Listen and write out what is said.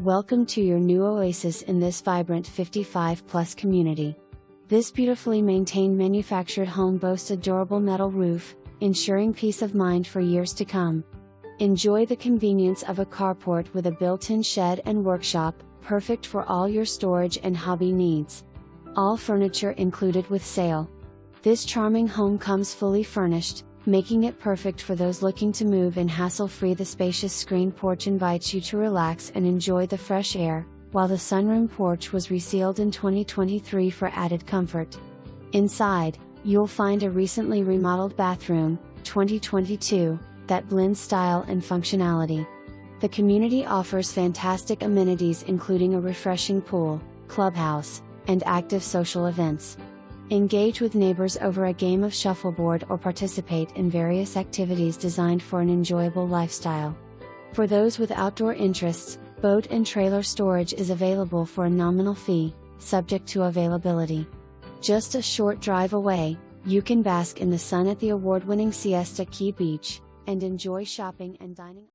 Welcome to your new oasis in this vibrant 55-plus community. This beautifully maintained manufactured home boasts a durable metal roof, ensuring peace of mind for years to come. Enjoy the convenience of a carport with a built-in shed and workshop, perfect for all your storage and hobby needs. All furniture included with sale. This charming home comes fully furnished, making it perfect for those looking to move in hassle-free. The spacious screen porch invites you to relax and enjoy the fresh air, while the sunroom porch was resealed in 2023 for added comfort. Inside, you'll find a recently remodeled bathroom, 2022, that blends style and functionality. The community offers fantastic amenities including a refreshing pool, clubhouse, and active social events. Engage with neighbors over a game of shuffleboard or participate in various activities designed for an enjoyable lifestyle. For those with outdoor interests, boat and trailer storage is available for a nominal fee, subject to availability. Just a short drive away, you can bask in the sun at the award-winning Siesta Key Beach, and enjoy shopping and dining.